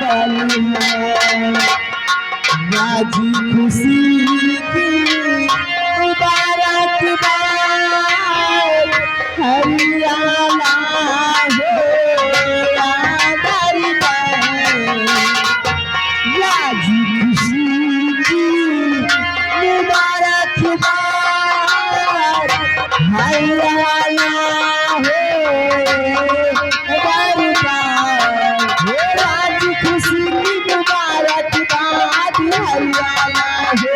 पल है राजी खुशी की मुबारक बात हरियाणा हो दरबार राजी खुशी की मुबारक बात हरियाणा हो दरबार राजी खुशी की मुबारक बात हरियाणा हो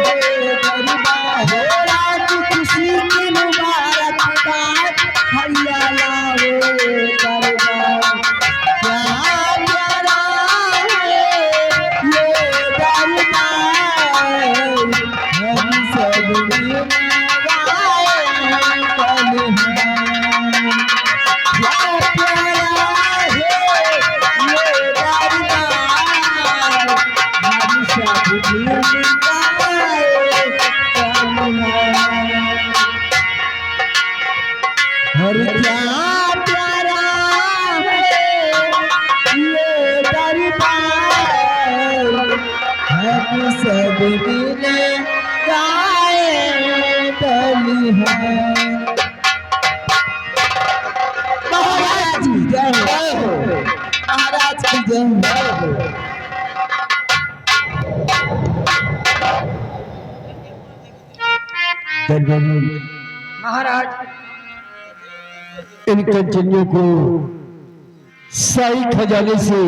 दरबार राजी खुशी की मुबारक बात हरियाणा हो दरबार क्या प्यारा है ये दरबार हम सब लगाए पल है क्या प्यारा है ये दरबार हम सब लगाए पल है और क्या प्यारा है ये दरबार हम सब मिले गाए पल है महाराज की जय हो महाराज की जय हो महाराज इन कंचनियों को शाही खजाने से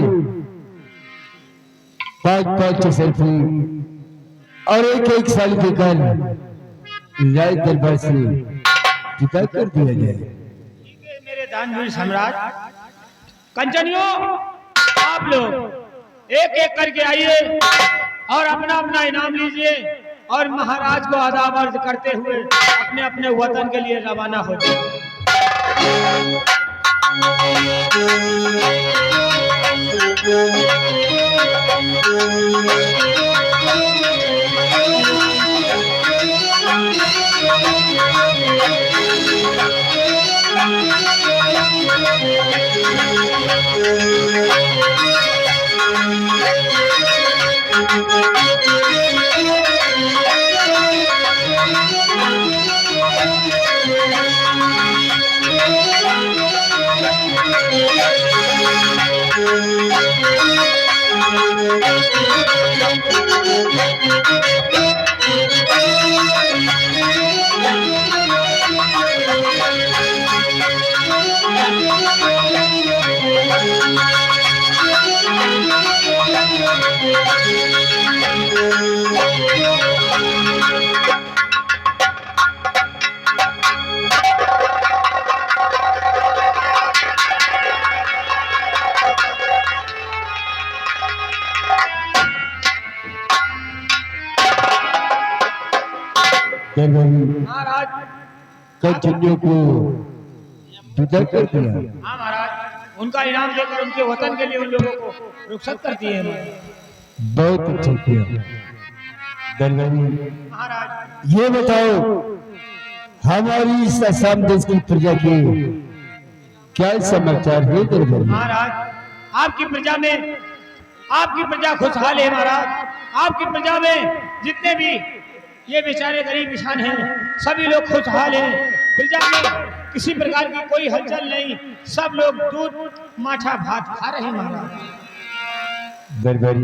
5-5 सेल्फी और एक साल के कर राय दरबार से जुदा कर दिया जाए। मेरे दानवीर सम्राट कंचनियों आप लोग एक एक करके आइए और अपना अपना इनाम लीजिए और महाराज को आदाब अर्ज करते हुए अपने अपने वतन के लिए रवाना हो जाए। महाराज कंचनियों को जुदा कर दिया। हाँ महाराज उनका इनाम देकर उनके वतन के लिए उन लोगों को रुखसत कर दिए हैं। बहुत अच्छा किया दरबारी। महाराज ये बताओ हमारी इस असम देश की प्रजा के क्या समाचार है दरबारी? महाराज आपकी प्रजा खुशहाल है महाराज। आपकी प्रजा में जितने भी ये बेचारे गरीब किसान हैं सभी लोग खुशहाल हैं। प्रजा में किसी प्रकार की कोई हलचल नहीं, सब लोग दूध माठा भात खा रहे हैं महाराज। दरबारी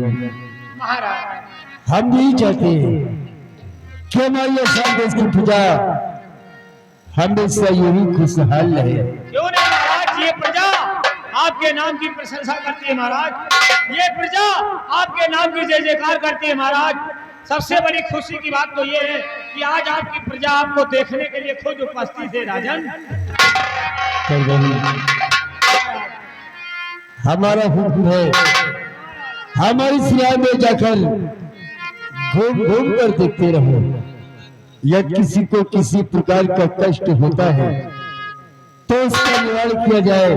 महाराज हम यही चाहते हैं कि हमारी असम देश की प्रजा हमेशा यूं ही खुशहाल रहे। क्यों नहीं महाराज, ये प्रजा आपके नाम की प्रशंसा करती है महाराज। ये प्रजा आपके नाम की जय जयकार करती है महाराज। सबसे बड़ी खुशी की बात तो ये है कि आज आपकी प्रजा आपको देखने के लिए खुद उपस्थित है राजन। हमारा हुक्म है हमारी सिया में जाकर घूम घूम कर देखते रहो, या किसी को किसी प्रकार का कष्ट होता है तो उसका निवारण किया जाए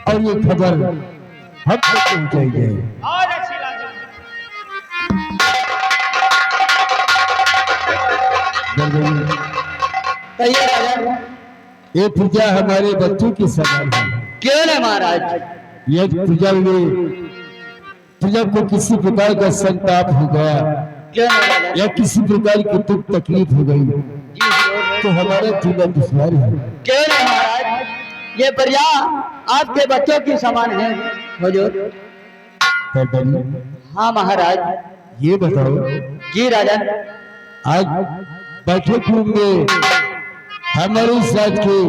और ये खबर हम तक पहुंचाई जाए। और अच्छी राजन। ये पूजा हमारे बच्चों की समान है। क्यों ना महाराज? ये पूजा में प्रजा को किसी प्रकार का संताप हो गया क्यों नहीं राजा? या किसी प्रकार की दुख तकलीफ हो गई जी हुजूर। तो हमारा जीवन दुश्वार है। क्यों नहीं महाराज, ये प्रजा आपके बच्चों की समान है हुजूर। दरबारी, हाँ महाराज। ये बताओ, जी राजा। आज बैठक रूम में हमारे इस राज्य के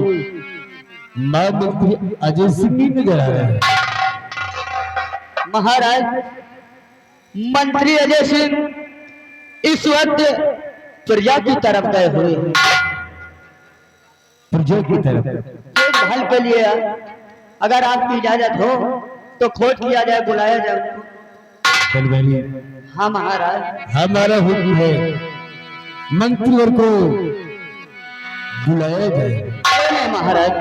महामंत्री अजय सिंह भी नजर आ रहे हैं। महाराज, मंत्री अजय सिंह इस वक्त प्रजा की तरफ गए हुए हैं। प्रजा की तरफ देखभाल के लिए अगर आपकी इजाजत हो तो खोज किया जाए, बुलाया जाए उनको। दरबारी, हाँ महाराज। हमारा हुक्म है मंत्रीवर को बुलाया जाए। क्यों नहीं महाराज।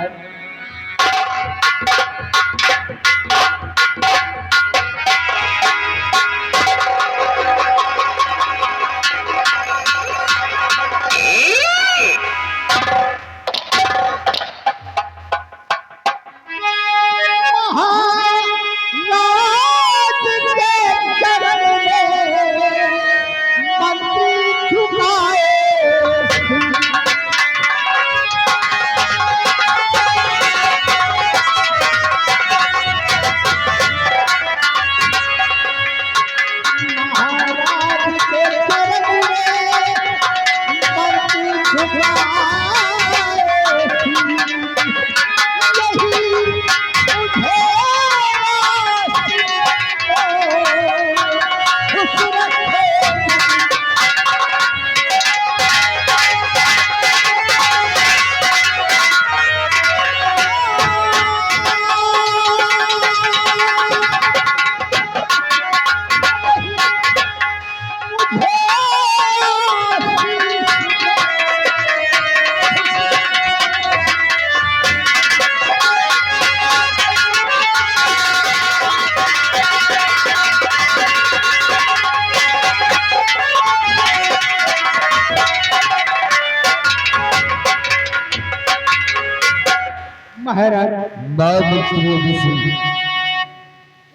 महाराज महामंत्री अजय सिंह,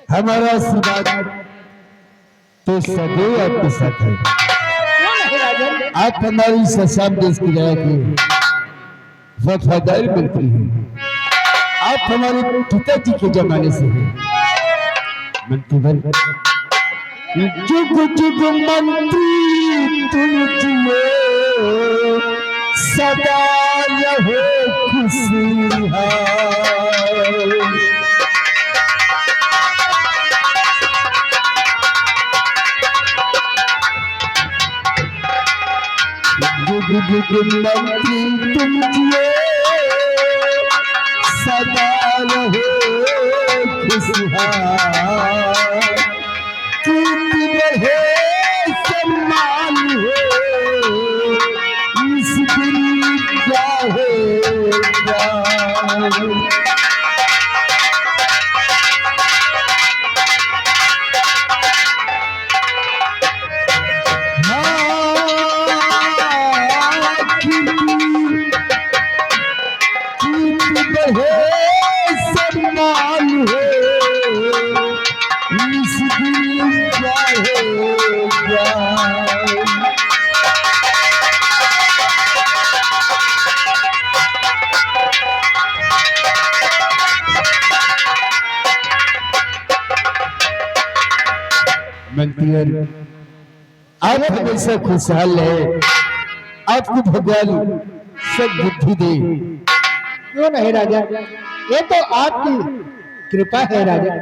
हमारा आशीर्वाद तो सदैव आपके साथ है। आप हमारी ससाम देश की राय के वफादार मंत्री हैं। आप हमारे पिताजी के जमाने से हैं मंत्री। जुग जुग मंत्री तुम जियो, सदा रहो खुशहाल। जुग जुग मंत्री तुम जियो, सदा रहो खुशहाल। कीर्ति बढ़े सम्मान हो, इस दिन जाएगा। मंत्री, आप हमेशा खुशहाल रहे, आपको भगवान सब बुद्धि दे। क्यों नहीं राजा, ये तो आपकी कृपा है राजा।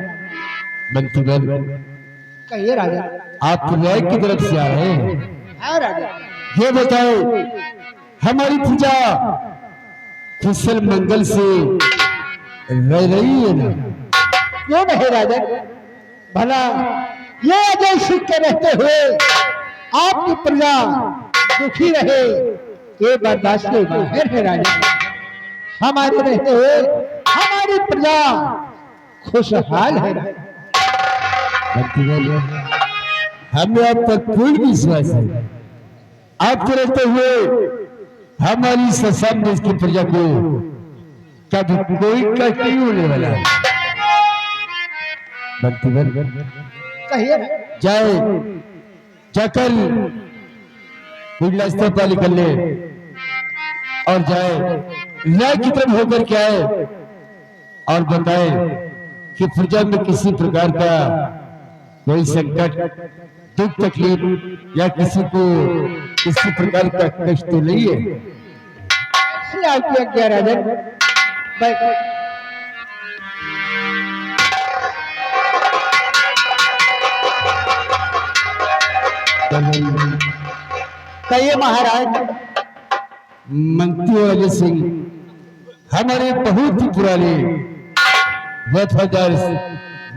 मंत्री, कहिए राजा। आप न्याय की तरफ से आ रहे हैं। हाँ राजा। ये बताओ, हमारी प्रजा कुशल मंगल से रह रही है ना? क्यों नहीं राजा, भला ये अजय सिंह के रहते हुए आपकी प्रजा दुखी रहे, ये बर्दाश्त के बाहर है राजा। हमारे रहते हुए हमारी प्रजा खुशहाल है राजा। हमें आप पर पूर्ण विश्वास है। आपके रहते हुए हमारी ससाम देश की प्रजा को कभी कोई कष्ट नहीं होने वाला है। कहिए जाए जाकर रास्ते पर निकल ले और जाए न्याय की तरफ होकर के आए और बताए कि प्रजा में किसी प्रकार का कोई संकट दुख तकलीफ या किसी को किसी प्रकार का कष्ट तो नहीं है। आपकी आज्ञा राजन। बैठ। कहिए महाराज। मंत्री वाले सिंह हमारे बहुत ही पुराने वफादार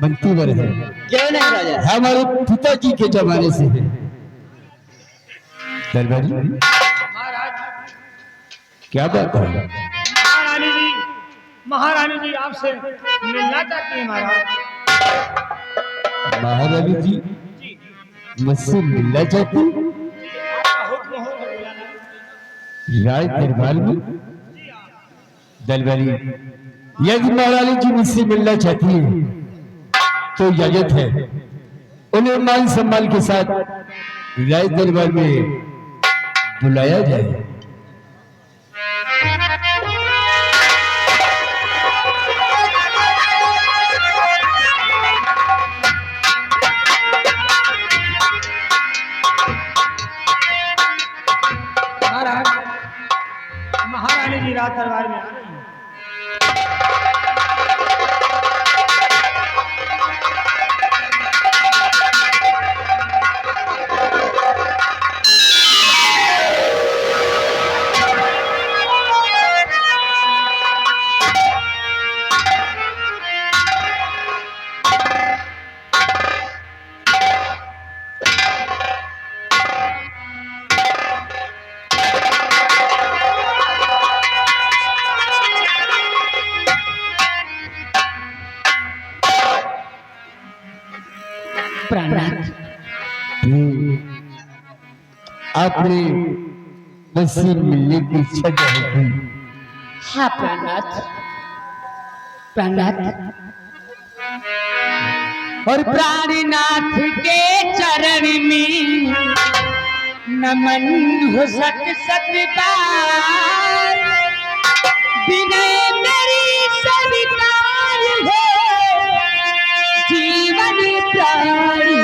मंत्रीवर है। क्यों नहीं राजा? हमारे पिताजी के जमाने से है। दरबारी महाराज क्या बात है? महारानी जी आपसे मिलना चाहती है महाराज। महारानी जी मुझसे मिलना चाहती? आपका हुक्म हो तो बुलाना। राज दरबार में दरबारी यदि महारानी जी मुझसे मिलना चाहती है तो इजाजत है, उन्हें मान सम्मान के साथ राज दरबार में बुलाया जाए। महारानी जी रात दरबार में आ रही है। आपने मुझसे मिलने की इच्छा जाहिर की। हाँ प्राणनाथ, प्राणनाथ और प्राणनाथ के चरण में नमन हो सत सत बार, विनय मेरी स्वीकार है जीवन प्राणी।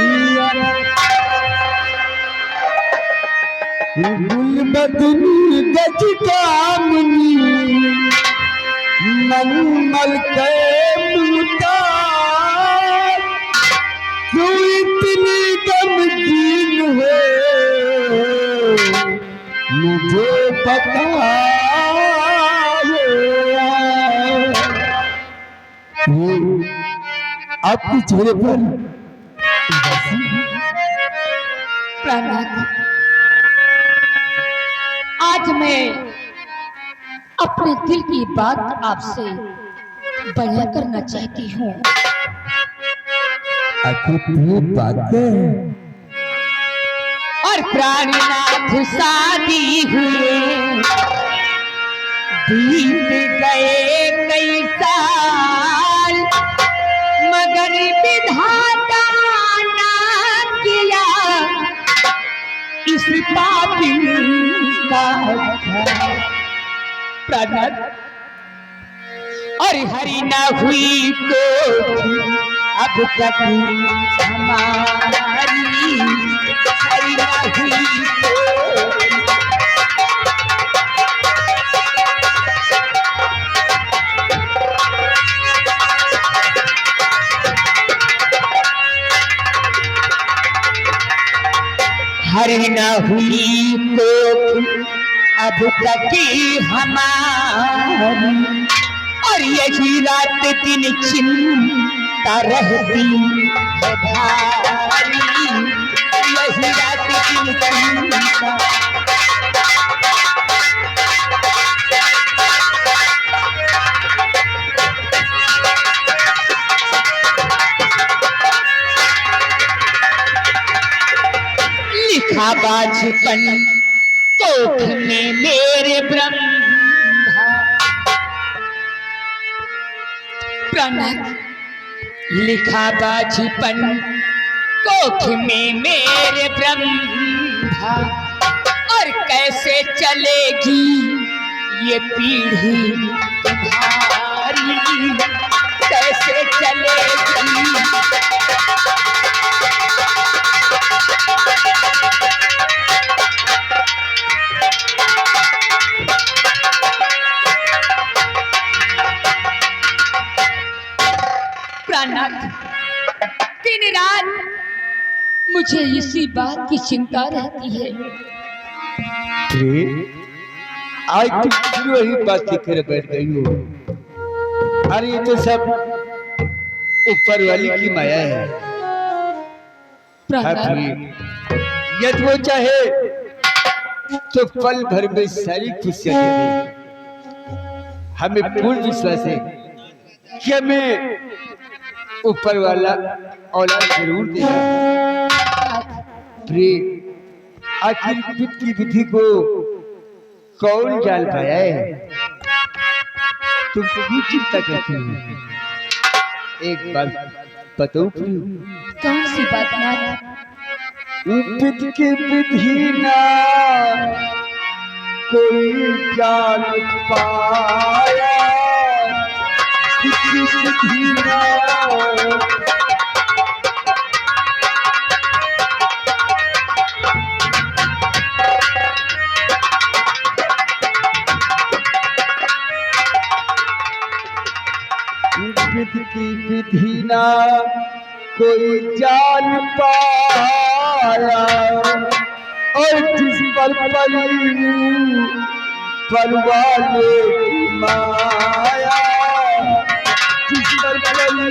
गुलबदनी गज कामनी मनमल के मुतार, तू इतनी गमगीन है मुझे पता है। आपके चेहरे पर प्राणनाथ, आज मैं अपने दिल की बात आपसे बयां करना चाहती हूँ। ये बातें और प्राणनाथ शादी हुए बीत गए कई साल, मगर विधाता ना किया इस पापी का प्राणनाथ। और हरि न हुई कोठी अब तक हमारी, हरि न हुई कोठी। हरि न हुई कोठी अब तक हमारी, और यही रात दिन चिंता रहती है भारी, यही रात दिन चिंता। लिखा बाजपन कोख में मेरे ब्रह्मा, प्रणत लिखा बाजपन कोख में मेरे ब्रह्मा और कैसे चलेगी ये पीढ़ी तुम्हारी, कैसे चलेगी। प्राणनाथ, दिन रात मुझे इसी बात की चिंता रहती है। आज तुम क्यों ही बात लेकर बैठ गई हो? अरे ये तो सब ऊपर वाली की माया है। यदि वो चाहे तो पल भर में सारी खुशियां दे दे। हमें पूर्ण विश्वास है कि हमें ऊपर वाला औलाद जरूर देगा। आखिर विधि की विधि को कौन जान पाया है? तुम क्यों चिंता करती हो? एक बात बताओ, कौन सी बात नाथ? विधि की विधि ना कोई जान पाया, विधि ना विधि की विधि ना कोई जान पाया, और जिस पर पली परवाले की माया, जिस पर पली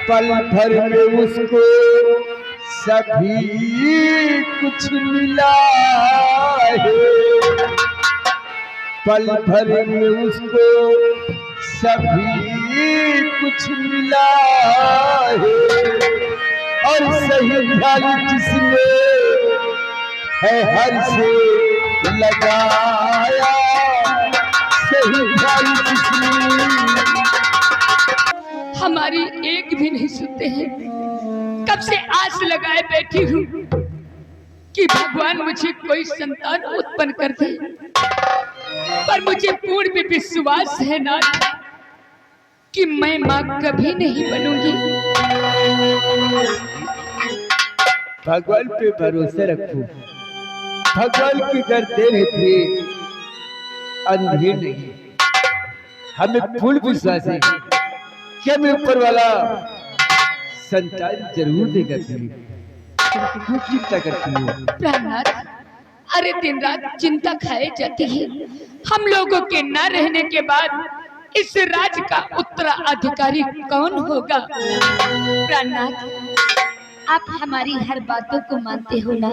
पल भर में उसको सभी कुछ मिला है, पल भर में उसको सभी कुछ मिला है, और सही ख्याल जिसने है हर से लगाया, सही ख्याल जिसने हमारी एक भी नहीं सुनते हैं। कब से आस लगाए बैठी हूँ कि भगवान मुझे कोई संतान उत्पन्न कर दे, पर मुझे पूर्ण विश्वास है ना कि मैं माँ कभी नहीं बनूंगी। भगवान पे भरोसा रखो। भगवान की घर देर है, अंधेर नहीं। हमें पूर्ण विश्वास है कि हमें ऊपर वाला संतान जरूर देगा। क्यों चिंता करती हो? प्राणनाथ, अरे दिन रात चिंता खाए जाती है। हम लोगों के न रहने के बाद इस राज का उत्तराधिकारी कौन होगा? प्राणनाथ, आप हमारी हर बातों को मानते हो ना?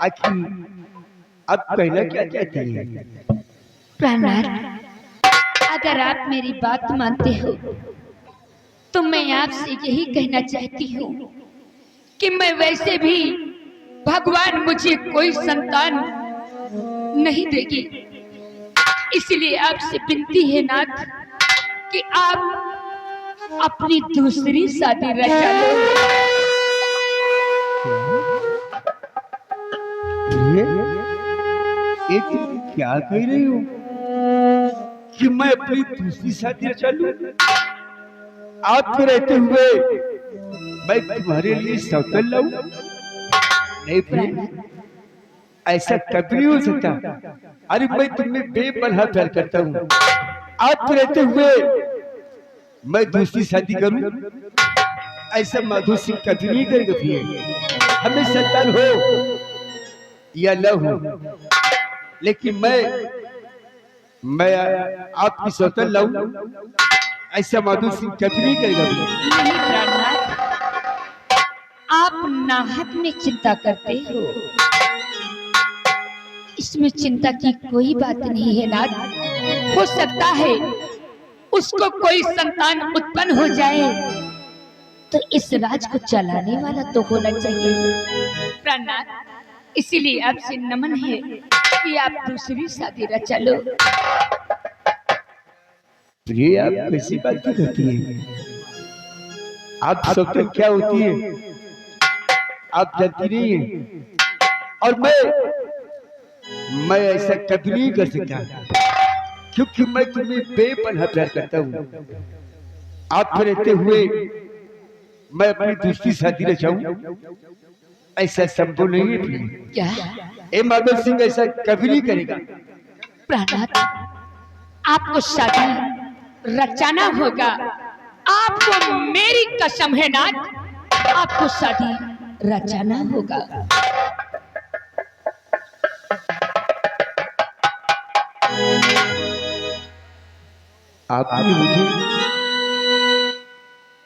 आखिर अब कहना क्या चाहती है? प्राणनाथ, अगर आप मेरी बात मानते हो तो मैं आपसे यही कहना चाहती हूँ कि मैं वैसे भी भगवान मुझे कोई संतान नहीं देगी, इसलिए आपसे विनती है नाथ कि आप अपनी दूसरी शादी रचा लो। ये तुम क्या कह रही हो कि मैं अपनी दूसरी शादी रचा लूं? आपके रहते हुए मैं तुम्हारे लिए सौतन लाऊं? नहीं प्रिय, ऐसा कभी नहीं हो सकता। अरे मैं तुम्हें बेपनाह प्यार करता हूँ। आपके रहते हुए मैं दूसरी शादी करूं? ऐसा माधो सिंह कभी नहीं करेगा प्रिय। हमें संतान हो या न हो, लेकिन मैं आपकी सौतन लाऊं, ऐसा माधो सिंह कभी नहीं करेगा। नहीं प्राणनाथ, आप नाहक में चिंता करते हो। इसमें चिंता की कोई बात नहीं है नाथ। हो सकता है उसको कोई संतान उत्पन्न हो जाए, तो इस राज को चलाने वाला तो होना चाहिए। प्राणनाथ, इसीलिए आपसे नमन है कि आप दूसरी शादी रचा लो। प्रिय, आप कैसी बातें करती हैं? आप सौतन क्या होती है आप जानती नहीं है। और मैं ऐसा कभी नहीं कर सकता, क्योंकि मैं तुम्हें बेपनाह प्यार करता हूँ। आप रहते हुए मैं अपनी दूसरी शादी रचाऊं, ऐसा संभव नहीं है प्रिय। क्या ए माधव सिंह ऐसा कभी नहीं करेगा। प्राणनाथ, आपको शादी रचाना होगा। आपको मेरी कसम है नाथ, आपको शादी रचाना होगा। आपने मुझे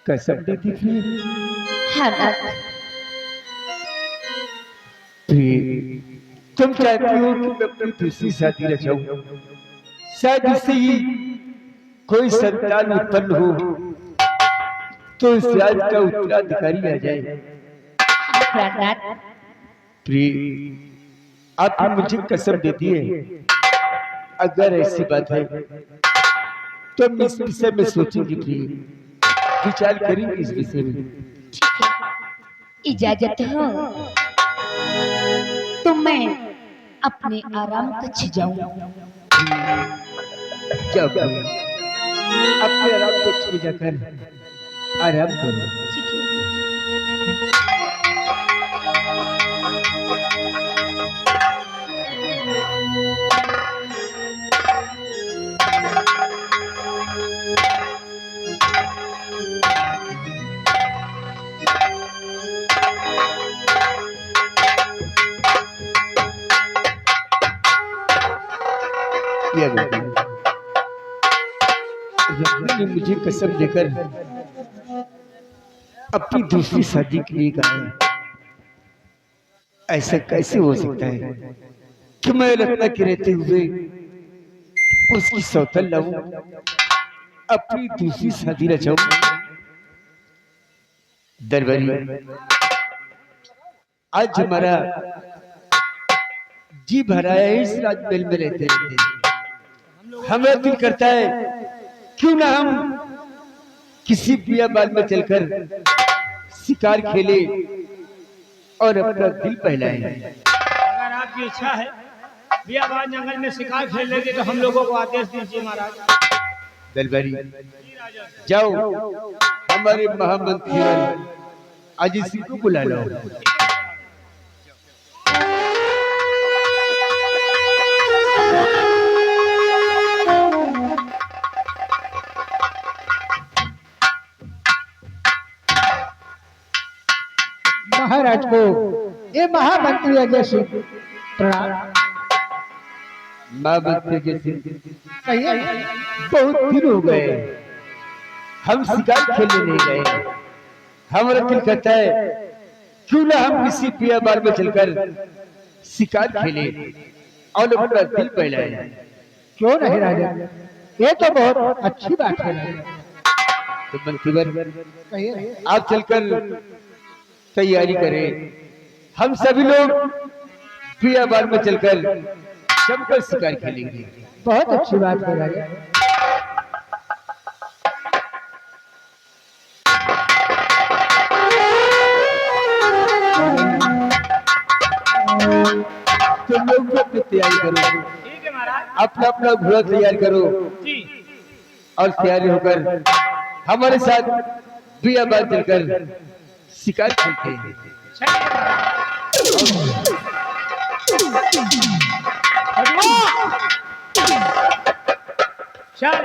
कसम दी थी हाँ नाथ, प्रिय, तुम चाहती हो कि मैं अपनी दूसरी शादी रचाऊं, शायद इससे ही कोई संतान उत्पन्न हो तो इस राज का उत्तराधिकारी आ जाए। प्राणनाथ, प्रिय, आपने मुझे कसम दे दी है, अगर ऐसी बात है तो हम इस विषय में सोचेंगे प्रिय, विचार करेंगे इस विषय में। ठीक है, इजाजत हो तो मैं अपने आराम कक्ष जाऊं। क्या प्रिय, अपने आराम कक्ष में जाकर आराम करो। ठीक है। किया गया। रब्बी ने मुझे कसम देकर अपनी दूसरी शादी के लिए कहा है। ऐसा कैसे हो सकता है कि मैं रत्ना के रहते हुए उसकी सौतन लाऊं, अपनी दूसरी शादी रचाऊं। दरबारी, आज हमारा जी भरा है इस राजमहल में रहते रहते। हमें दिल करता है क्यों ना हम किसी बियाबान में चलकर शिकार खेले और अपना दिल बहलाएं। अगर आपकी इच्छा है बियाबान जंगल में शिकार खेल लेंगे तो हम लोगों को आदेश दीजिए महाराज। दरबारी, जाओ हमारे महामंत्री अजीत सिंह को बुला लो। महाराज को ये महामंत्री अजय सिंह प्रणाम। महामंत्री अजय सिंह, कहिए। बहुत दिन हो गए हम शिकार खेलने नहीं गए। हमारा दिल कहता है क्यों ना हम किसी बियाबान में चलकर शिकार खेले और अपना दिल बहलाएं। क्यों नहीं राजा, ये तो बहुत अच्छी बात है राजा। तो मंत्रीवर, कहिए। आप चलकर तैयारी करें, हम सभी लोग बियाबान में चलकर जमकर शिकार खेलेंगे। बहुत अच्छी बात है राजा। तुम लोग भी अपनी तैयारी करो, ठीक है महाराज। अपना अपना घोड़ा तैयार करो जी और तैयारी होकर हमारे साथ बियाबान चलकर शिकार खेलते हैं। चलिए चल,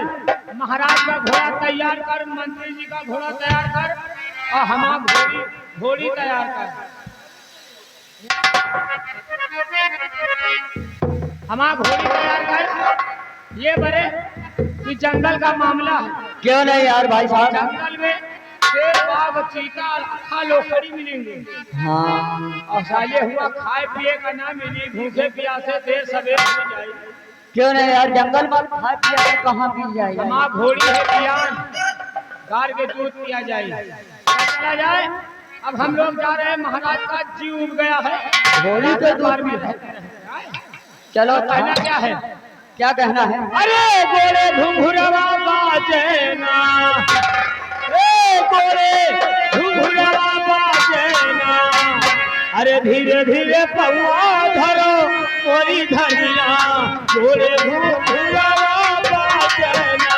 महाराज का घोड़ा तैयार कर, मंत्री जी का घोड़ा तैयार कर और हमारा घोड़ी तैयार कर। हमारा घोड़ी तैयार कर। ये बड़े कि जंगल का मामला है। क्यों नहीं यार भाई साहब। जंगल में शेर बाघ चीता खा लोखड़ी मिलेंगे। हाँ, और साले हुआ खाए पिए का ना मिली, भूखे प्यासे देर सवेर हो जाए। क्यों नहीं यार, जंगल में खाए पिया तो कहाँ मिल जाएगा। हमारा घोड़ी है पियान, गार के दूध पिया जाए। चला जाए। अब हम लोग जा रहे हैं, महाराज का जी उब गया है। होली के बार भी चलो कहना क्या है? क्या कहना है? अरे गोरे घुंघुरवा बाजे ना, ए गोरे घुंघुरवा बाजे ना, अरे धीरे धीरे पौआ धरो मोरी धनिया, गोरे घुंघुरवा बाजे ना।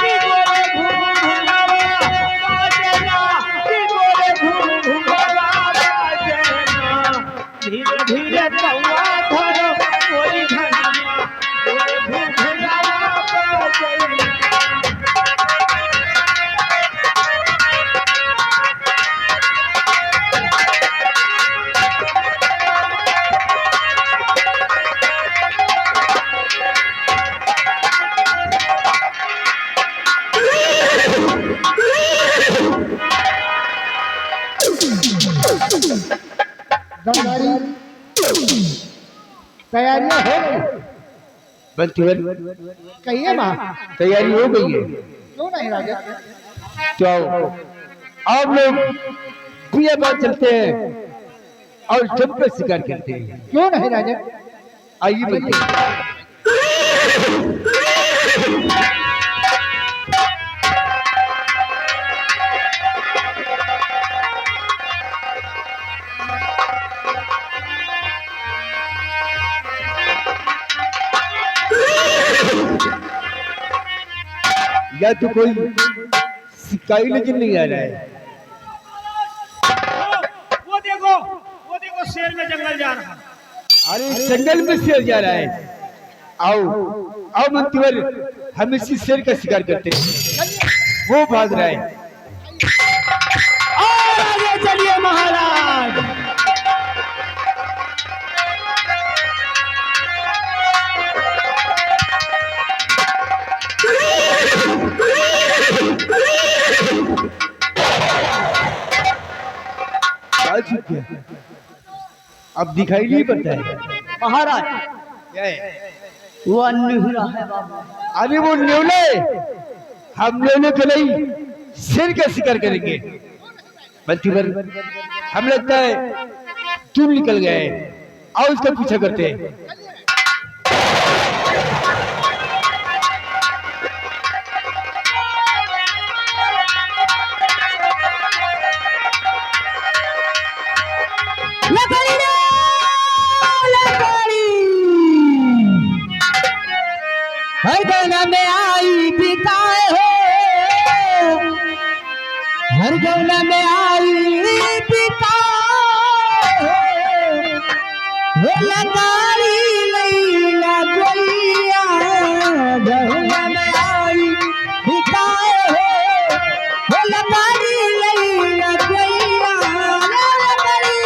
कि गोरे घुंघुरवा बाजे ना, कि गोरे घुंघुरवा बाजे ना, धीरे धीरे पौआ धरो मोरी धनिया, गोरे घुंघुरवा बाजे ना। गंगारी तैयारियां हो गई? बंटीवर कहिए माँ। तैयारी हो गई है? क्यों नहीं राजा? तो आओ आप लोग भैया बात चलते हैं और जब पे शिकार करते हैं। क्यों नहीं राजा? आइए बंटी। या तो कोई सिकाई लेकिन नहीं आ रहा है। वो देखो शेर में जंगल जा रहा है। अरे जंगल में शेर जा रहा है। आओ आओ मंत्रीवर, हम इसी शेर का शिकार करते हैं। वो भाग रहा है। और आगे चलिए महाराज। आ चुके हैं। अब दिखाई नहीं पड़ता है। महाराज क्या है? वो अन्य है बाबा। अरे वो न्योले, हम न्योले के नहीं शेर का शिकार करेंगे। मंत्रीवर, हम लगता है तू निकल गए। आओ उसका पीछा करते हैं। हर गौना में आई बिकाए हो, हर गौना में आई बिकाए हो, लगाड़ी लैला गोलिया, गौना में आई बिकाए हो, लगाड़ी लैला गोलिया, लगाड़ी।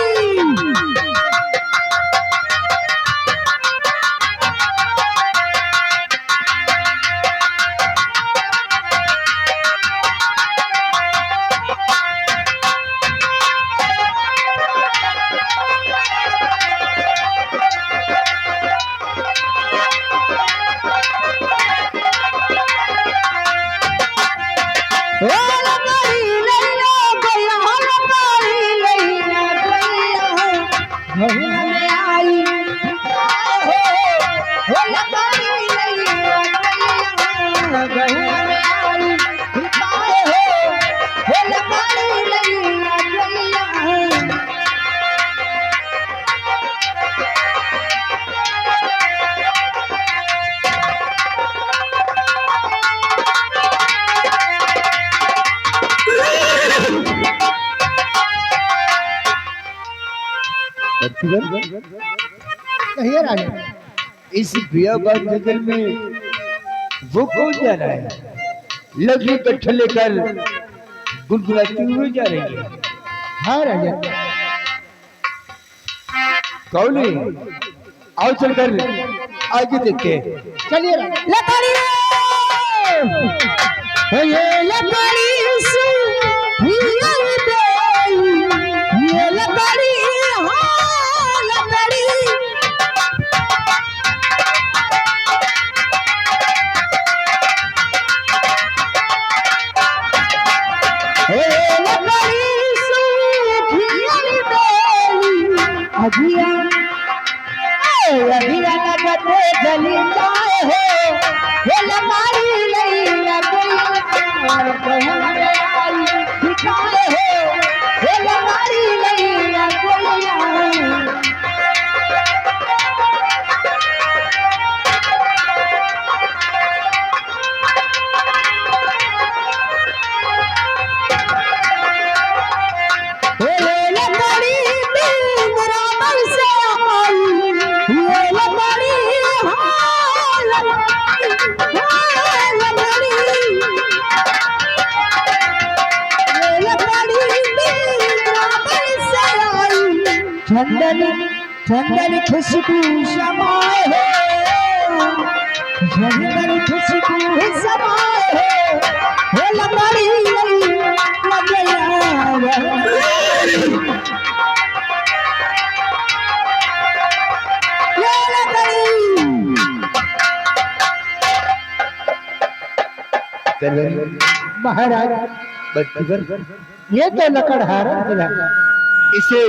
कहिए राजा। इस बियाबान जंगल में वो कौन जा रहा है? लकड़ी कट्ठा लेकर गुनगुनाती हुई जा रही है। हाँ राजा। कौन है? आओ चलकर आगे देखते हैं। चलिए राजा। लकड़ी ये लकड़ी ये लकड़ी, हाँ लकड़ी। लमारी लैला कोइया कहूँ आई ठिकाए हो लमारी लैला कोइया चंदन चंदन खुशबू समाए हो चंदन खुशबू समाए हो लंगाड़ी लगया महाराज ये तो लकड़हारा मिला इसे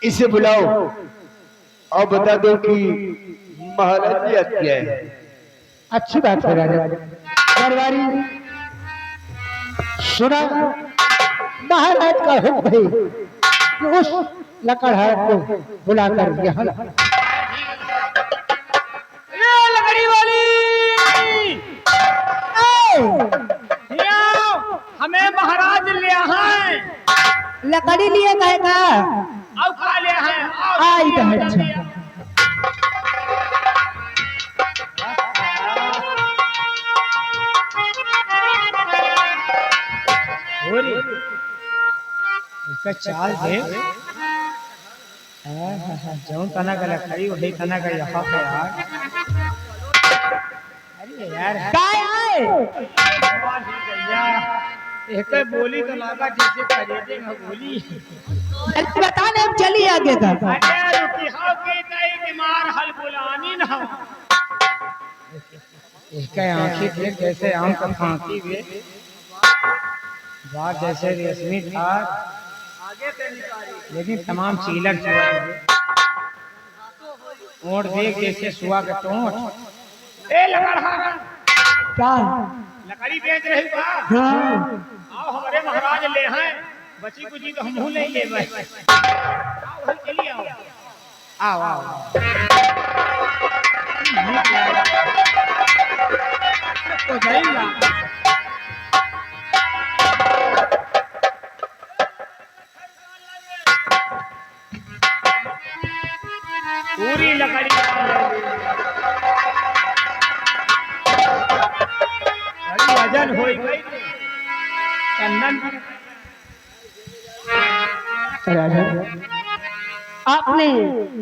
इसे बुलाओ और बता दो कि महाराज की हत्या है। अच्छी बात है राजा दरबारी सुना महाराज का हुक्म है कि उस लकड़हार को बुलाकर यहाँ लकड़ी वाली हमें महाराज ले हैं लकड़ी लिए गए का अब खा ले हैं आई तो अच्छा इसका चाल दे जो तना का लकड़ी वही तना का यहाँ पे यार काय आए एक बोली तो लागा जैसे खरीदे में बोली बताने चली आगे का अरे रुकी हो के कई बीमार हल बुलानी ना हो इसका आंखें देख जैसे आम का फांकी हुए बात जैसे रेशमी था लेकिन तमाम चीलक ओट देख जैसे सुआ का टोट ए लकड़हारा क्या लकड़ी बेच रही बा हाँ आओ हमारे महाराज ले हैं बची कुची तो हम नहीं ले भाई आओ चलिए आओ आओ आओ तो जाएगा पूरी लकड़ी बड़ी वजन हो गई चंदन राजा आपने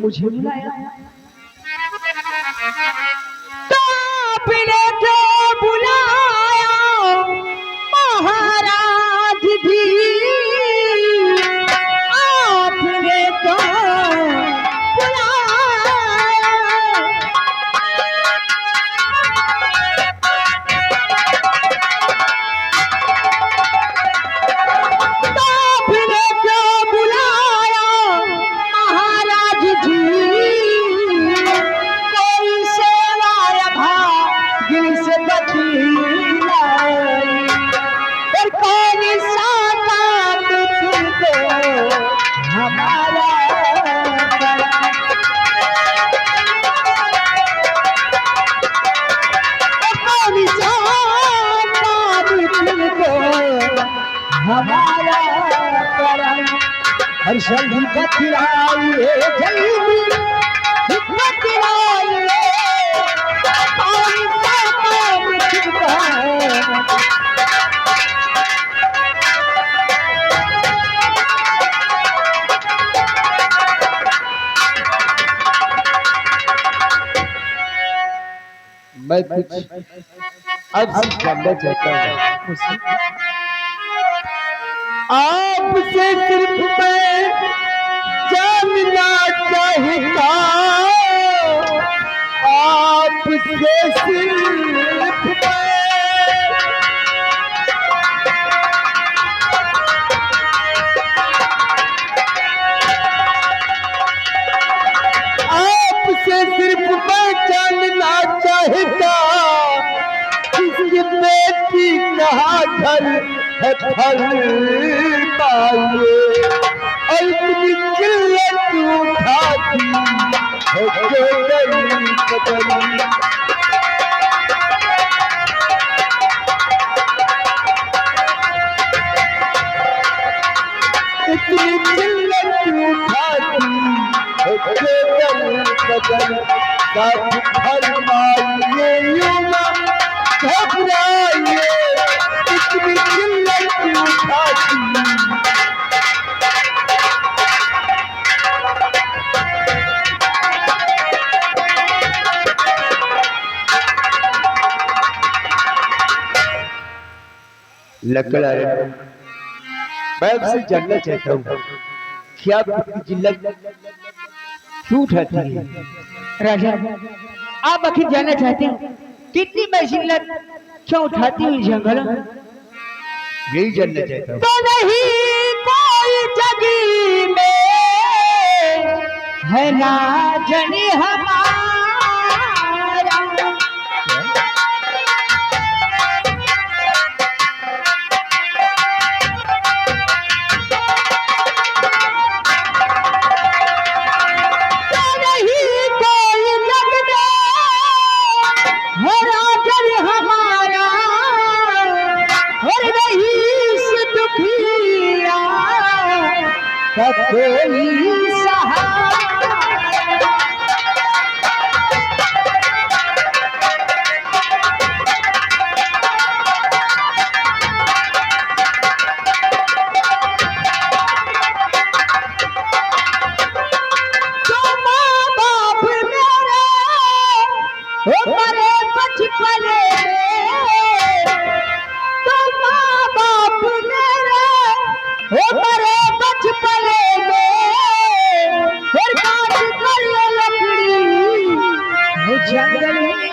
मुझे बुलाया तो आपने क्यों बुलाया महाराज जी आपने तो हमारा करम हर्षल बतलाइए जल्दी बतलाइए पानी का काम छिपा मैं कुछ अब जानना चाहता हूँ आपसे सिर्फ मैं जानना चाहता आपसे सिर्फ आपसे सिर्फ मैं जानना चाहता की कहा घर है फर पाइए और इतनी किल्लत उठाती है जो गई कदम। इतनी किल्लत उठाती है जो गई कदम। साथ फरमाइए यूं ना घबराइए इतनी किल्लत उठाती। लकड़ा मैं आपसे जानना चाहता हूँ कि आप इतनी जिल्लत क्यों उठाती है? राजा, आप आखिर जानना चाहते हैं कितनी मैं जिल्लत क्यों उठाती हूँ जंगल? यही जानना चाहता हूँ। तो नहीं कोई जगी में है ना जनी हमारा। कोई सहारा तो माँ बाप मेरे मरे बचपन में। तो माँ बाप मेरे मरे बचपन जंगल में।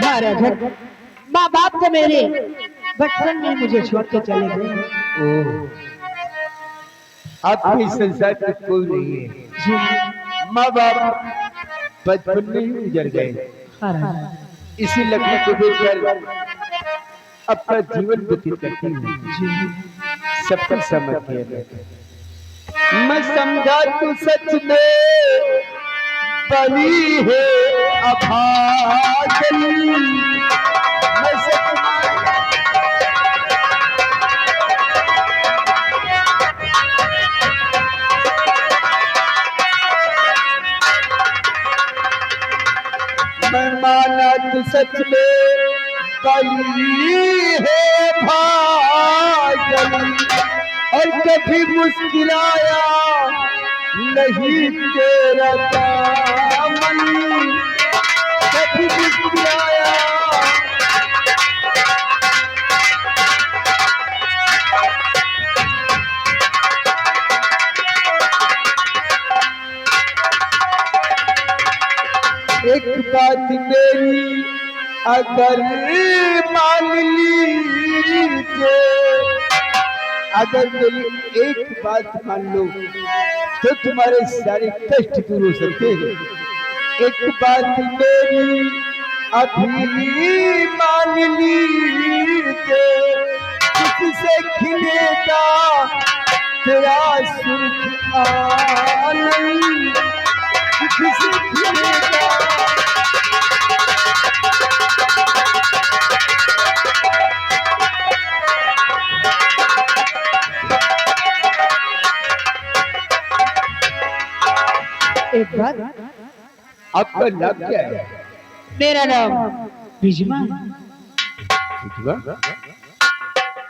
हाँ राजा, माँ बाप तो मेरे बचपन में मुझे छोड़ के चले गए। आपके इस संसार में कोई नहीं है। माँ बाप बचपन में ही गुजर गए। इसी लकड़ी को देखकर अपना जीवन व्यतीत करती हूँ। सब कुछ समझ गया मैं समझा तू सच में बनी है अभागन। मैं माना तू सच में बनी है भागन और कभी मुस्कुराया नहीं तेरा दामन। कभी मुस्कुराया एक बात मेरी अगर मान लीजिए, अगर मेरी एक बात मान लो तो तुम्हारे सारे कष्ट दूर हो सकते हैं। एक बात मेरी अभी मान लीजिए, किससे खिलेगा तेरा सुर्ख आनंद, किससे खिलेगा। एक बात, आपका नाम क्या है? मेरा नाम बिजमा। बिजमा?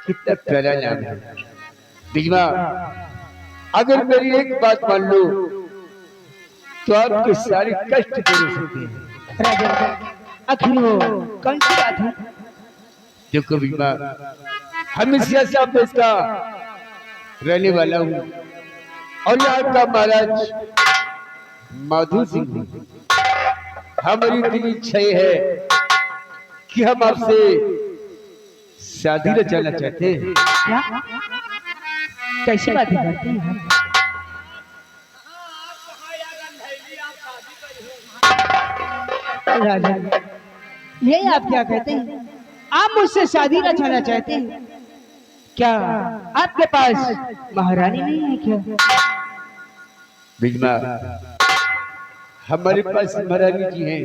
कितना प्यारा नाम है बिजमा। अगर मेरी एक बात मान लो तो आपके सारे कष्ट दूर हो सकते हैं। राजा, आखिर वो कौन सी बात है? देखो बिजमा, हम इस साहब देश का रहने वाला हूँ और यहाँ का महाराज माधु सिंह। हमारी दिली इच्छा है कि हम आपसे शादी रचाना चाहते हैं। क्या कैसी बातें करती हैं? राजा ये आप क्या कहते हैं? आप मुझसे शादी रचाना चाहते हैं? क्या आपके पास महारानी नहीं है क्या? बिजमा, हमारे पास महारानी जी हैं,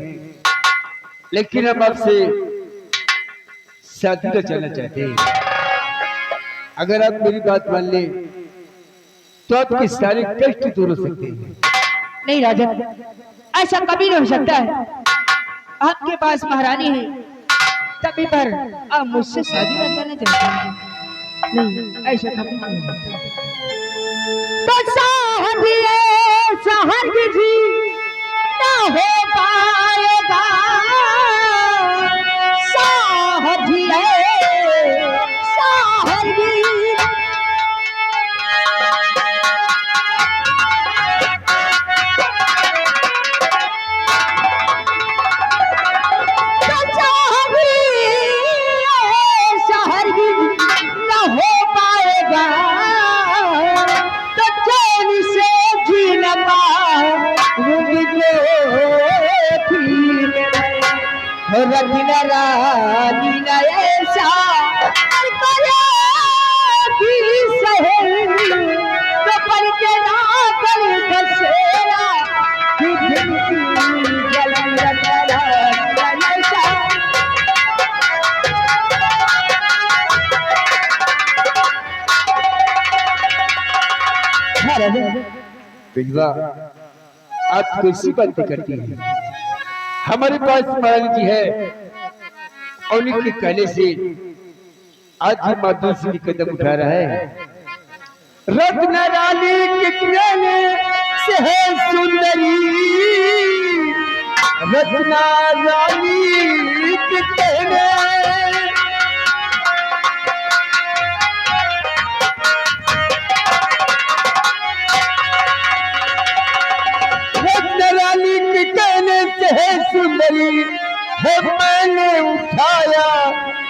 लेकिन हम आपसे शादी रचाना चाहते हैं। अगर आप मेरी बात मान लें तो आपके सारे कष्ट दूर हो सकते हैं। नहीं राजा, ऐसा कभी नहीं हो सकता है। आपके पास महारानी है तभी पर आप मुझसे शादी रचाना चाहते हैं। नहीं, ऐसा कभी नहीं हो सकता। तो शहर जी ना हो पाएगा, शहर जी रखना रानी न ऐसा करेगी सहेली तो पर के ना कर बसेरा कि दिल की जलन रखना ऐसा। बिजवा, आप कैसी बातें करती हैं? हमारे पास महारानी जी है और उनके कहने से आज हम माधुर सिंह कदम उठा रहा है। रत्न रानी के कहने से है सुंदरी, रत्न रानी के कहने है सुंदरी है, मैंने उठाया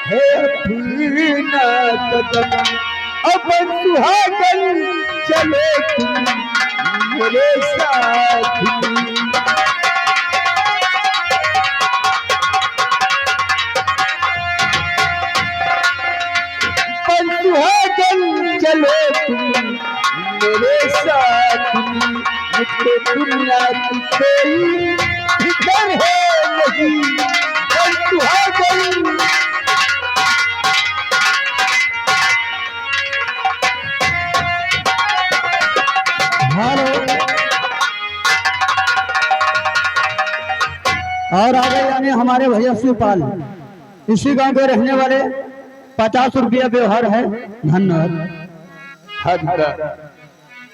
है अपना कदम। अब सुहागन चले तुम मेरे साथ, सुहागन चले तुम मेरे साथ। मुझको दुनिया की कोई फिक्र है नहीं, और सुहागन और आगे यानी हमारे भैया शिवपाल, इसी गांव के रहने वाले, 50 रुपया व्यवहार है। धन्यवाद।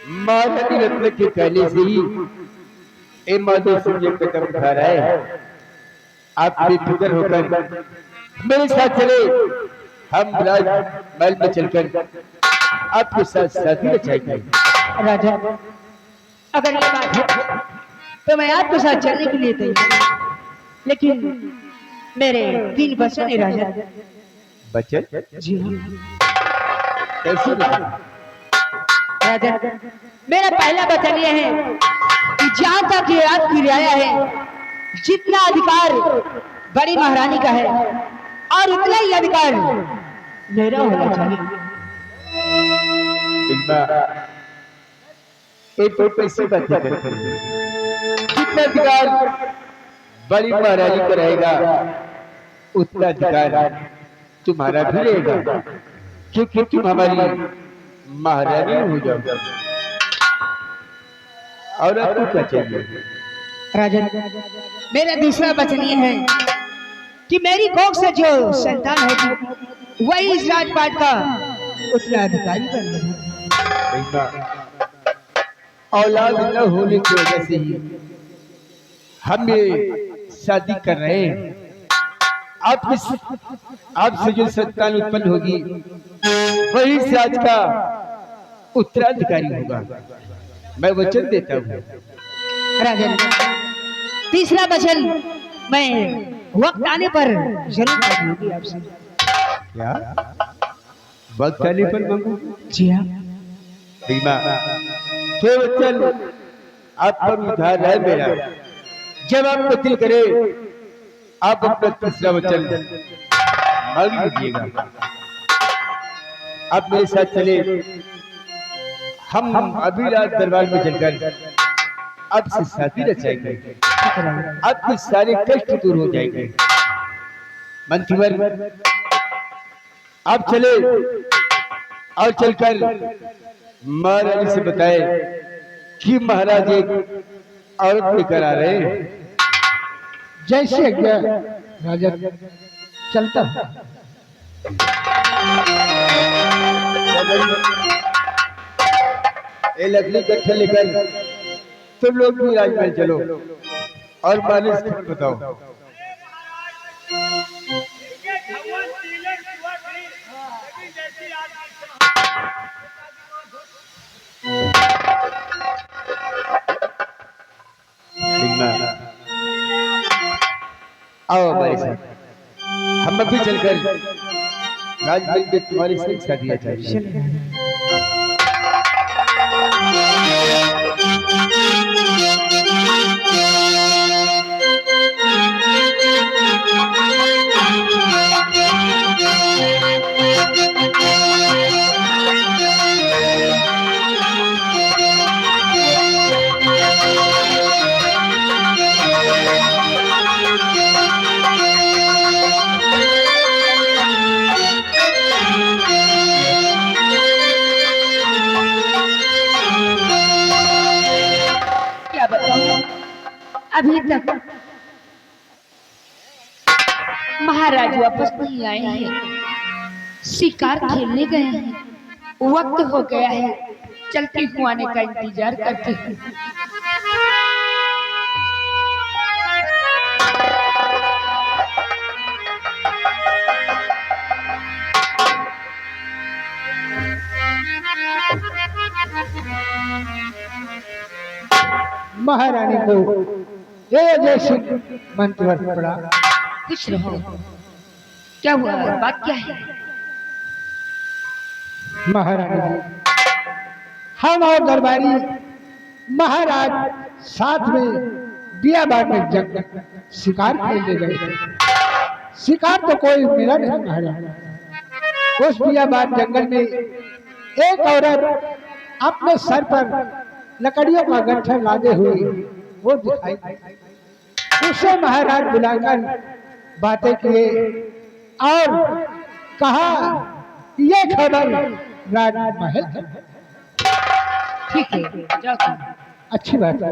महारानी रत्न के कहने से ही ए माधव सिंह जी कदम उठा रहा है। आप बेफिक्र होकर मेरे साथ चले, हम राजमहल में चलकर आपके साथ शादी रचाएंगे। राजा, अगर ये बात है तो मैं आपके साथ चलने के लिए तैयार, लेकिन मेरे 3 वचन है राजा। बचन? जी हाँ कैसे राजा, मेरा पहला वचन यह है कि जहाँ तक ये आपकी रियाया है, जितना अधिकार बड़ी महारानी का है और उतना ही अधिकार मेरा होना चाहिए। एक तो कैसे बात करते हैं? जितना अधिकार बड़ी महारानी का रहेगा उतना अधिकार तुम्हारा भी रहेगा, क्योंकि तुम हमारी महारानी हो जाओगे। और आपको क्या चाहिए? राजा, मेरा दूसरा वचन ये है कि मेरी कोख से जो संतान है वही इस राजपाट का उत्तराधिकारी बन रहा। औलाद न होने की वजह से ही हम ये शादी कर रहे हैं। आपसे जो संतान उत्पन्न होगी वही राज का उत्तराधिकारी होगा, मैं वचन देता हूँ। राजन, तीसरा वचन मैं वक्त आने पर जरूर करूंगी आपसे। क्या वक्त आने पर मांगू? जी हाँ। बीमा तो वचन आप पर उधार है मेरा। जब आप वचन करे आप अपना तीसरा वचन मांग लीजिएगा। आप मेरे साथ चले, हम अभी रात दरबार में चलकर आपसे शादी रचाएंगे, आपके सारे कष्ट दूर हो जाएंगे। मंत्रीवर आप चले और चलकर महारानी से बताए कि महाराज एक औरत लेकर आ रहे हैं। जैसे आज्ञा राजा, चलता है। ये लकड़ी कट्ठे लेकर तुम लोग भी राजमहल चलो और मालिश बताओ। आओ हमारे साथ, हम अभी चलकर राजमहल में तुम्हारी संग शादी चाहिए। क्या बताऊं, अभी तक महाराज वापस नहीं आए हैं, शिकार खेलने गए हैं। वक्त हो गया है, चलती हूँ, आने का इंतजार करती हूँ। महारानी को ये जैसे मंत्र पड़ा। कुछ रहो, क्या हुआ, बात क्या है? महारानी जी, हम और दरबारी महाराज साथ में बियाबान में जंग शिकार खेलने गए थे। शिकार तो कोई मिला नहीं महाराज। उस बियाबान जंगल में एक औरत अपने सर पर लकड़ियों का गट्ठा लादे हुए वो दिखाई दी। उसे महाराज बुलाकर बातें किए और कहा ये खबर राजमहल। ठीक है, जाओ तुम। अच्छी बात है।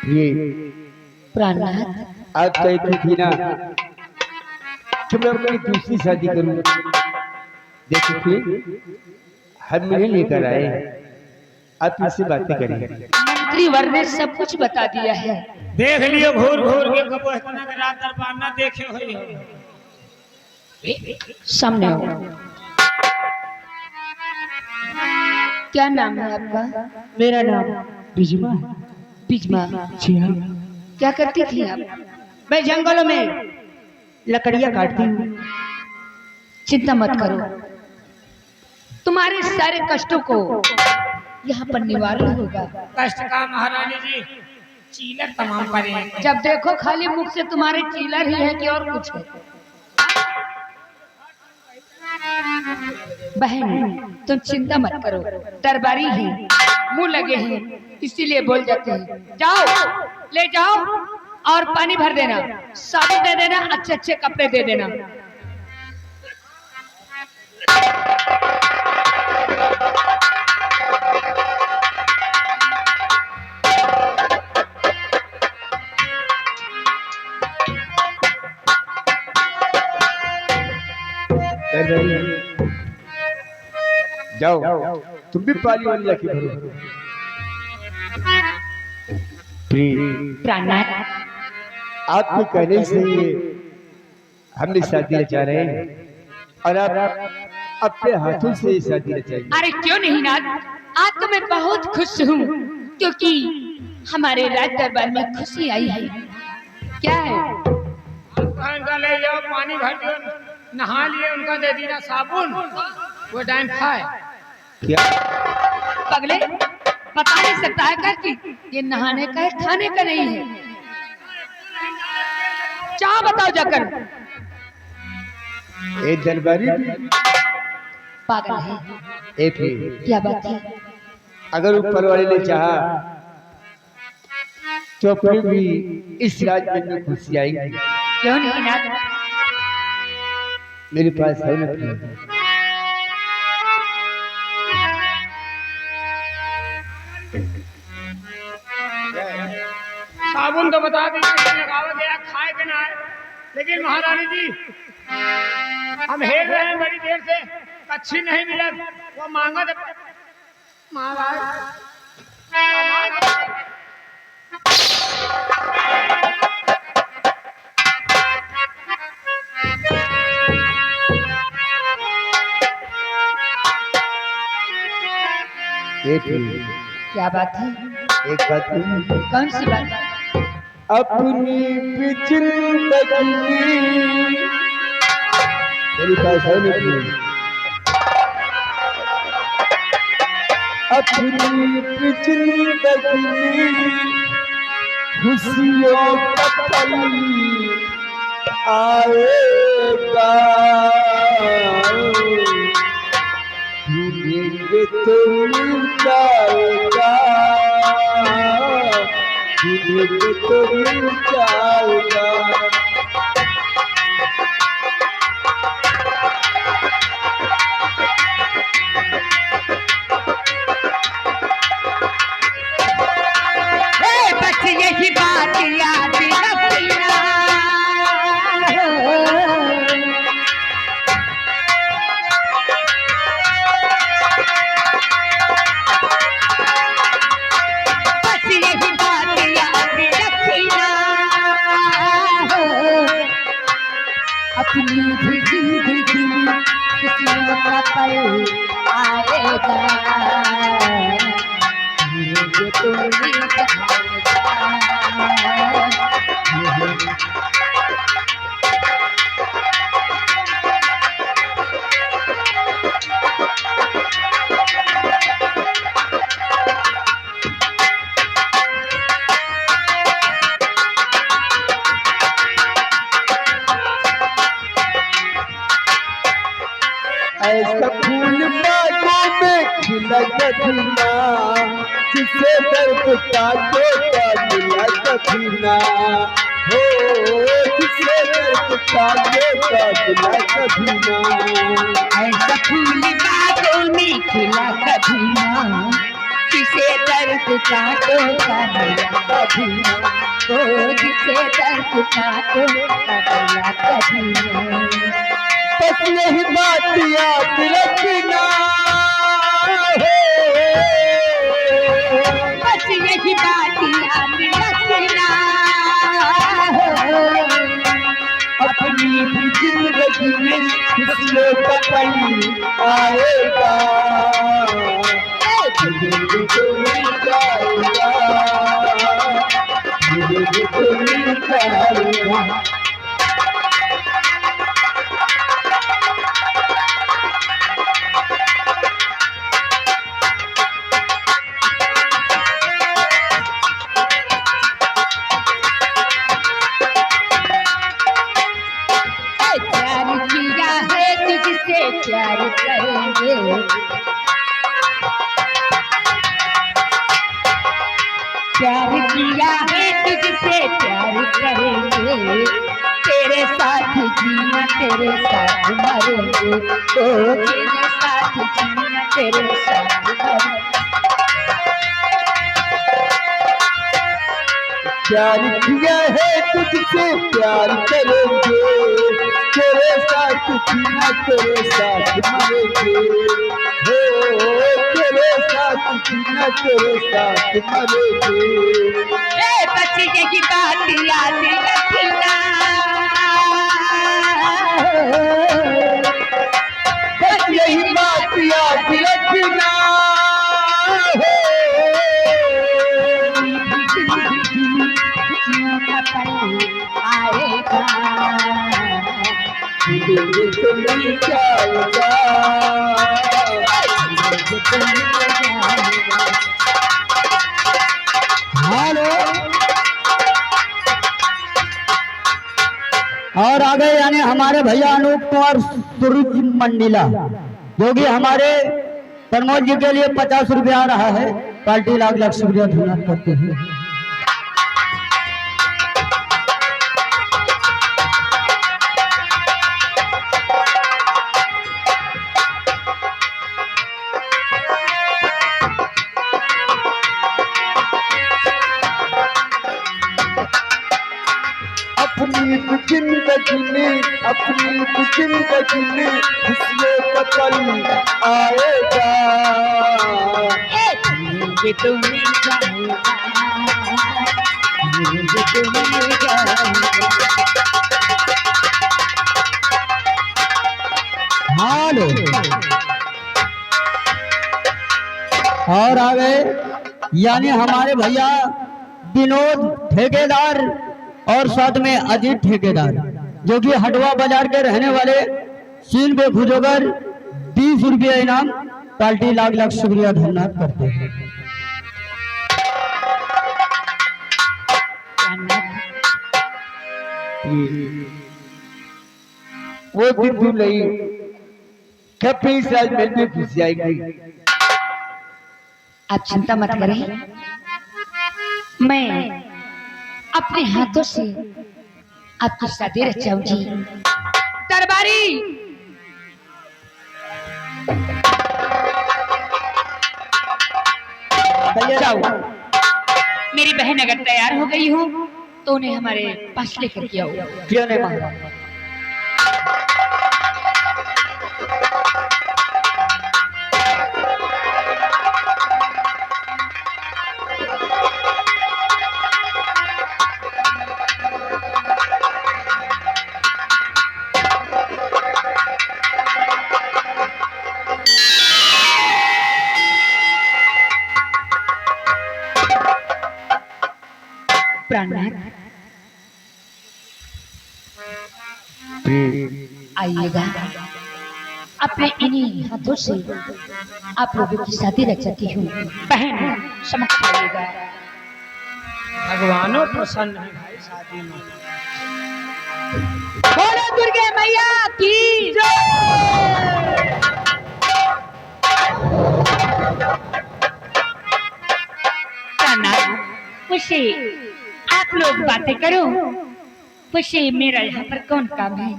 ये प्राणनाथ, आप कहती थी ना कि मैं अपनी दूसरी शादी करूं। देखिए हम नहीं लेकर आए, आप इससे बातें करें। मंत्री वर ने सब कुछ बता दिया है। देख लियो घूर घूर के कबो इतना के रात दरबार ना देखे होई हो। सामने आओ। क्या नाम है आपका? मेरा नाम बिजमा है। बिजमा। जी हाँ। क्या करती थी आप? मैं जंगलों में लकड़ियां काटती हूँ। चिंता मत करो, तुम्हारे सारे कष्टों को यहाँ पर निवारण होगा। कष्ट का महारानी जी चीलर तमाम पड़े। जब देखो खाली मुख से तुम्हारे चीलर ही है कि और कुछ है? बहन तुम चिंता मत करो, दरबारी हैं, मुंह लगे हैं, इसीलिए बोल जाते हैं। जाओ ले जाओ और पानी भर देना, साबुन दे देना, अच्छे अच्छे कपड़े दे देना। जाओ तुम भी पानी वाली जाके भरो। प्राणनाथ, आपके कहने से हमने शादी रचा रहे हैं और आप अपने हाथों से ये शादी रचाएंगे। अरे क्यों नहीं नाथ, आज तो मैं बहुत खुश हूँ क्योंकि हमारे राज दरबार में खुशी आई है। क्या है? उनका ले जाओ, पानी भर दो, नहा लिए, उनका दे दीना साबुन, वो डाइन खाए। क्या पगले, बता नहीं सकता है कर कि ये नहाने का है, खाने का नहीं है। क्या बताओ जाकर। एक दरबारी पागल है, एक ही। क्या बात है? अगर ऊपर वाले ने चाहा तो फिर भी इस राज्य में खुशी आएगी। क्यों नहीं नाथ? मेरे पास है ना प्रिय। साबुन तो बता दी लगावा गया, खाए के ना है, लेकिन महारानी जी हम हेर रहे हैं बड़ी देर से, अच्छी नहीं मिला, वो मांगा था महाराज। एक ही। क्या बात है? एक बात सुन। कौन सी बात? अपनी जिंदगी मेरे पास है ना प्रिय। अपनी जिंदगी खुशियों का पल आएगा, ढूंढेंगे तो मिल जाएगा, ढूंढेंगे तो मिल जाएगा। बस यही बात याद रखना, बस यही बात याद रखना, अपनी भी जिंदगी में खुशियों का पल आएगा, मुझे तो मिल जाएगा। ऐसा फूल बागों में खिला कदीना, जिसे दर्द काटो का मिला कदीना, हो जिसे दर्द काटो का मिला कदीना। ऐसा फूल बागों में खिला कभी ना, जिसे दर्द काटो का मिला कभी ना, ओ जिसे दर्द काटो का मिला कभी ना। बस यही बात याद रखना, बस यही बात याद रखना, अपनी भी जिंदगी में खुशियों का पल आएगा, ढूंढेंगे तो मिल जाएगा, ढूंढेंगे तो मिल जाएगा। प्यार किया है तुझसे प्यार करेंगे, प्यार किया है तुझसे प्यार करेंगे, तेरे साथ जीना तेरे साथ मरेंगे, ओ तेरे साथ जीना तेरे साथ मरेंगे। प्यार किया है तुझसे प्यार करेंगे, तेरे साथ जीना तेरे साथ मरेंगे हो तेरे साथ जीना तेरे साथ मरेंगे बच्चे की बात याद रखना बस यही बात याद रखना हो आएगा दिल तो मिल जाएगा हेलो और आगे यानी हमारे भैया अनूप कुमार सूरज मंडिला जो कि हमारे प्रमोद जी के लिए 50 रुपया आ रहा है पार्टी लाख लाख शुक्रिया धन्यवाद करते हैं अपनी जिंदगी में खुशियों का पल आएगा ये तो मिल जाएगा ये तो मिल जाएगा हेलो और आगे यानी हमारे भैया विनोद ठेकेदार और साथ में अजीत ठेकेदार जो कि हटवा बाजार के रहने वाले सील पे खुजोगर 20 रुपया इनाम पार्टी लाख लाख शुक्रिया धन्यवाद करते हैं वो दिन तू नहीं कभी साल में भी खुशी आएगी आप चिंता मत करें, मैं अपने हाथों से आपकी शादी रचाऊंगी। दरबारी जाओ, मेरी बहन अगर तैयार हो गई हो तो उन्हें हमारे पास लेकर के आओ। क्यों नहीं मांगा प्राणनाथ आइएगा, अपने इन्हीं हाथों से आप लोगों की शादी रचाती हूँ। बहन समक्ष आइएगा। भगवानो प्रसन्न है भाई शादी में। बोलो दुर्गे मैया की मुझसे आप लोग बातें करो, मुझसे मेरा यहाँ पर कौन काम है।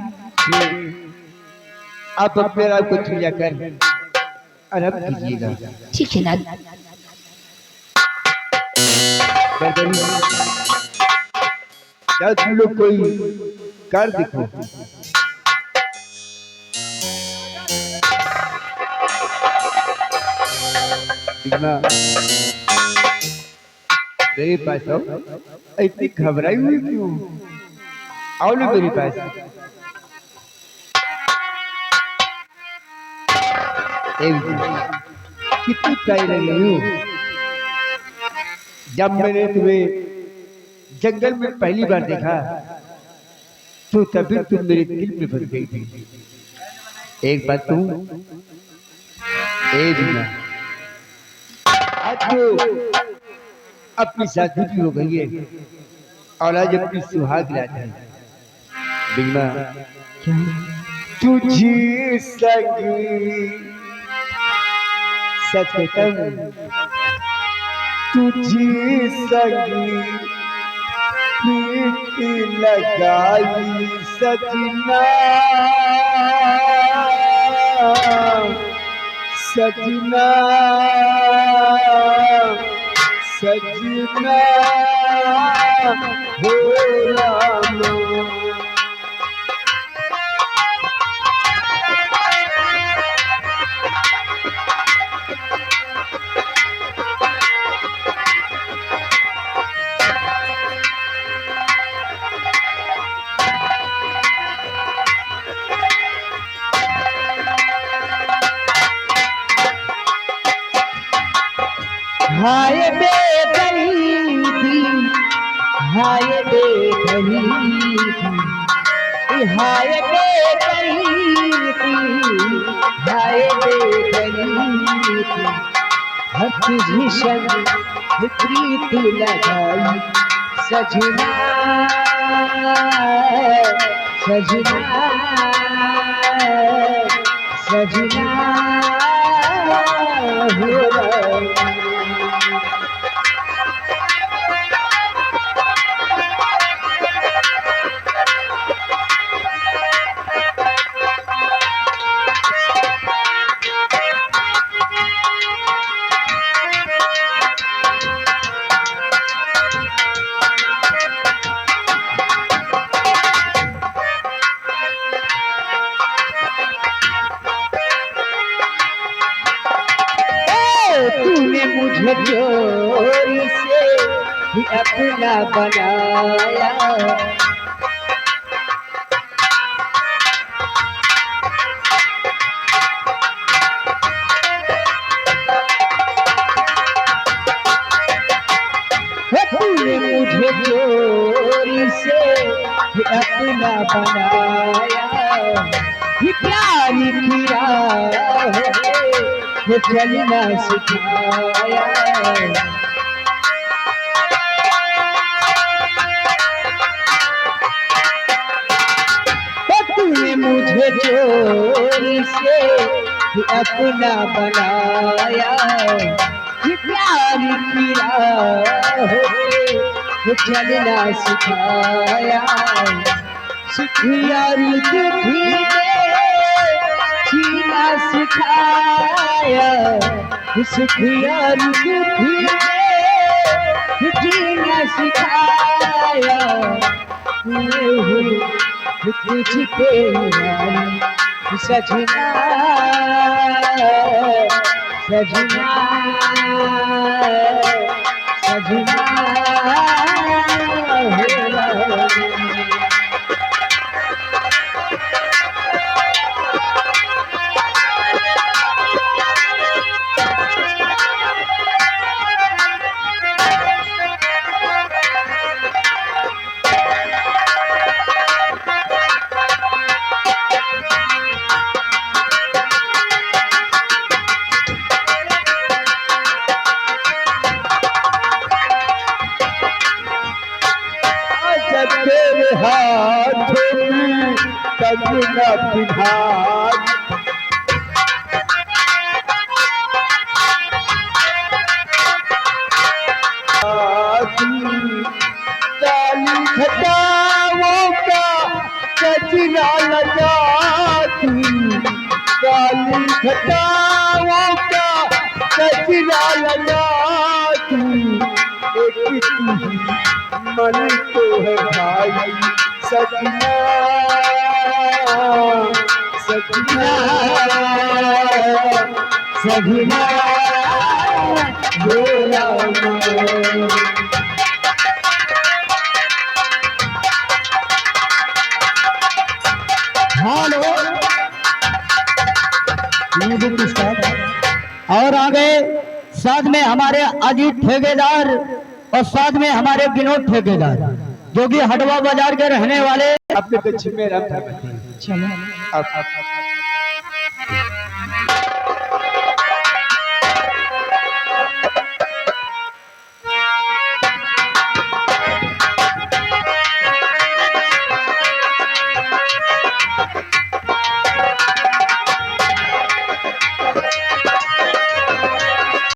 आप मेरा कुछ कर आराम कीजिएगा। ठीक है ना, क्या तुम लोग कोई कर दिखो। मेरे पास आओ, इतनी घबराई हुई क्यों? आओ ना मेरे पास। कितनी टाइम लगी हूँ। जब मैंने तुम्हें जंगल में पहली बार देखा तो तभी तुम मेरे दिल में बस गई थी। एक बात तुम आज तो अपनी शादी भी हो गई है और आज अपनी सुहाग रात है। बिगमा तुझी संगी सचतम तुझी संगी प्रीति लगाई सजना सजना सजना हो राम हाय बेदर्दी, हाय बेदर्दी, हाय बेदर्दी, हाय बेदर्दी, हक भीषण प्रीत लगाई सजना, सजना, सजना हो तूने मुझे चोरी से ही अपना बनाया, तूने मुझे चोरी से ही अपना बनाया, ही प्यारी पिया वो चलना सिखाया, तूने मुझे चोरी से अपना बनाया, ये प्यारी पिया वो चलना सिखाया, सिखिया दुखी जीना सिखाया, सुखिया दुखी जीना सिखाया, तुझ पे सजना, सजना, सजना तेरे हाथों में कंगना पिन्हा, काली घटाओं का कचरा लगा तू, काली घटाओं का कचरा लगा तू, एक तू मन को है भाई सजना, सजना, सजना बोला हेलो और आगे साथ में हमारे अजीत ठेकेदार और साथ में हमारे विनोद ठेकेदार जो कि हटवा बाजार के रहने वाले। अपने पश्चिम में चलो।